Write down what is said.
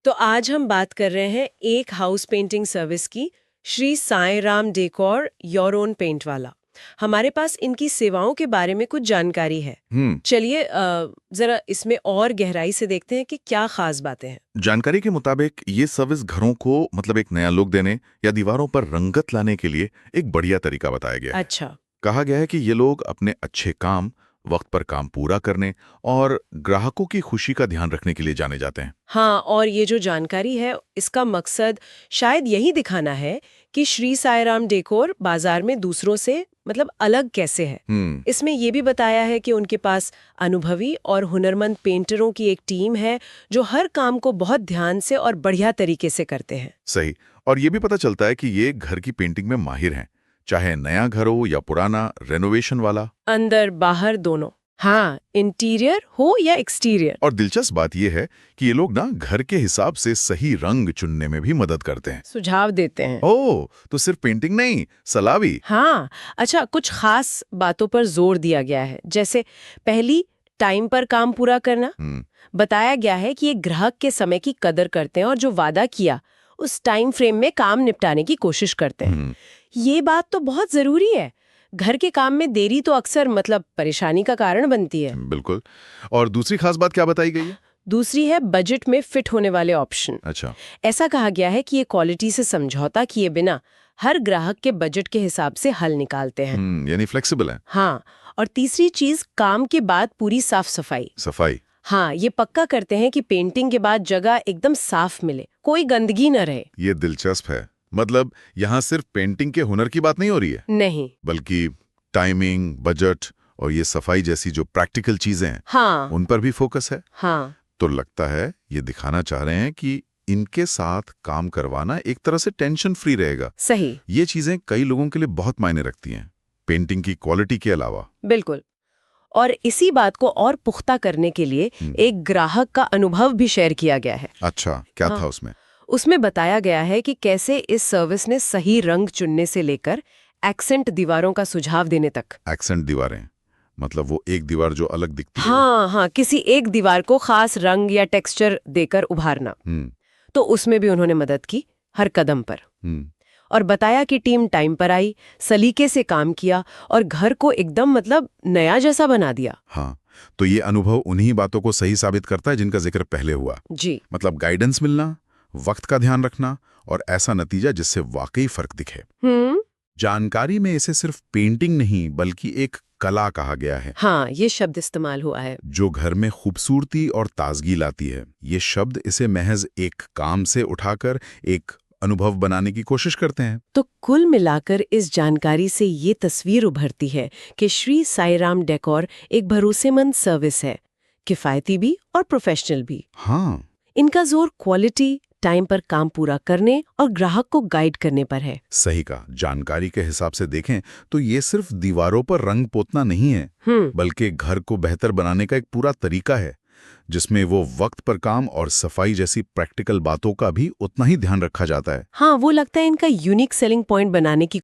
तो आज हम बात कर रहे हैं एक हाउस पेंटिंग सर्विस की, Shri Sai Ram decor your own paint वाला। हमारे पास इनकी सेवाओं के बारे में कुछ जानकारी है। चलिए जरा इसमें और गहराई से देखते हैं कि क्या खास बातें हैं। जानकारी के मुताबिक ये सर्विस घरों को मतलब एक नया लुक देने या दीवारों पर रंगत लाने के लिए एक बढ़िया तरीका बताया गया है। अच्छा। कहा गया है कि ये लोग अपने अच्छे काम, वक्त पर काम पूरा करने और ग्राहकों की खुशी का ध्यान रखने के लिए जाने जाते हैं। हाँ, और ये जो जानकारी है इसका मकसद शायद यही दिखाना है कि श्री साईं राम डेकोर बाजार में दूसरों से मतलब अलग कैसे है। इसमें ये भी बताया है कि उनके पास अनुभवी और हुनरमंद पेंटरों की एक टीम है जो हर काम को बहुत ध्यान से और बढ़िया तरीके से करते हैं। सही। और ये भी पता चलता है कि ये घर की पेंटिंग में माहिर हैं, चाहे नया घर हो या पुराना रेनोवेशन वाला, अंदर बाहर दोनों। हाँ, इंटीरियर हो या एक्सटीरियर। और दिलचस्प बात यह है कि ये लोग ना घर के हिसाब से सही रंग चुनने में भी मदद करते हैं, सुझाव देते हैं। ओह, तो सिर्फ पेंटिंग नहीं, सलाह भी। हाँ, अच्छा, कुछ खास बातों पर जोर दिया गया है, जैसे पहली, टाइम पर काम पूरा करना। बताया गया है कि ये ग्राहक के समय की कदर करते हैं और जो वादा किया उस टाइम फ्रेम में काम निपटाने की कोशिश करते हैं। ये बात तो बहुत जरूरी है। घर के काम में देरी तो अक्सर मतलब परेशानी का कारण बनती है। बिल्कुल। और दूसरी खास बात क्या बताई गई है? दूसरी है बजट में फिट होने वाले ऑप्शन। अच्छा। ऐसा कहा गया है कि ये क्वालिटी से समझौता किए बिना हर ग्राहक के बजट के हिसाब से हल निकालते हैं। यानी फ्लेक्सिबल है। हाँ, और तीसरी चीज, काम के बाद पूरी साफ सफाई। हाँ, ये पक्का करते हैं कि पेंटिंग के बाद जगह एकदम साफ मिले, कोई गंदगी न रहे। ये दिलचस्प है। मतलब यहाँ सिर्फ पेंटिंग के हुनर की बात नहीं हो रही है, नहीं, बल्कि टाइमिंग, बजट और ये सफाई जैसी जो प्रैक्टिकल चीजें हैं, हाँ, उन पर भी फोकस है। हाँ, तो लगता है ये दिखाना चाह रहे हैं कि इनके साथ काम करवाना एक तरह से टेंशन फ्री रहेगा। सही। ये चीजें कई लोगों के लिए बहुत मायने रखती हैं, पेंटिंग की क्वालिटी के अलावा। बिल्कुल। और इसी बात को और पुख्ता करने के लिए एक ग्राहक का अनुभव भी शेयर किया गया है। अच्छा, क्या हाँ। था उसमें? उसमें बताया गया है कि कैसे इस सर्विस ने सही रंग चुनने से लेकर एक्सेंट दीवारों का सुझाव देने तक। एक्सेंट दीवारें मतलब वो एक दीवार जो अलग दिखती है। हाँ हाँ, किसी एक दीवार को खास रंग या टेक्सचर देकर उभारना। तो उसमें भी उन्होंने मदद की हर कदम पर। और बताया कि टीम टाइम पर आई, सलीके से काम किया और घर को एकदम मतलब नया जैसा बना दिया। हाँ, तो ये अनुभव उन्हीं बातों को सही साबित करता है जिनका जिक्र पहले हुआ। जी, मतलब गाइडेंस मिलना, वक्त का ध्यान रखना और ऐसा नतीजा जिससे वाकई फर्क दिखे। जानकारी में इसे सिर्फ पेंटिंग नहीं बल्कि एक कला कहा गया है। हाँ, ये शब्द इस्तेमाल हुआ है, जो घर में खूबसूरती और ताजगी लाती है। ये शब्द इसे महज एक काम से उठाकर एक अनुभव बनाने की कोशिश करते हैं। तो कुल मिलाकर इस जानकारी से ये तस्वीर उभरती है कि श्री साईं राम डेकोर एक भरोसेमंद सर्विस है, किफायती भी और प्रोफेशनल भी। हाँ, इनका जोर क्वालिटी, टाइम पर काम पूरा करने और ग्राहक को गाइड करने पर है। सही कहा। जानकारी के हिसाब से देखें तो ये सिर्फ दीवारों पर रंग पोतना नहीं है, बल्कि घर को बेहतर बनाने का एक पूरा तरीका है, जिसमें वो वक्त पर काम और सफाई जैसी प्रैक्टिकल बातों का भी उतना ही ध्यान रखा जाता है। हाँ, वो लगता है इनका यूनिक सेलिंग पॉइंट बनाने की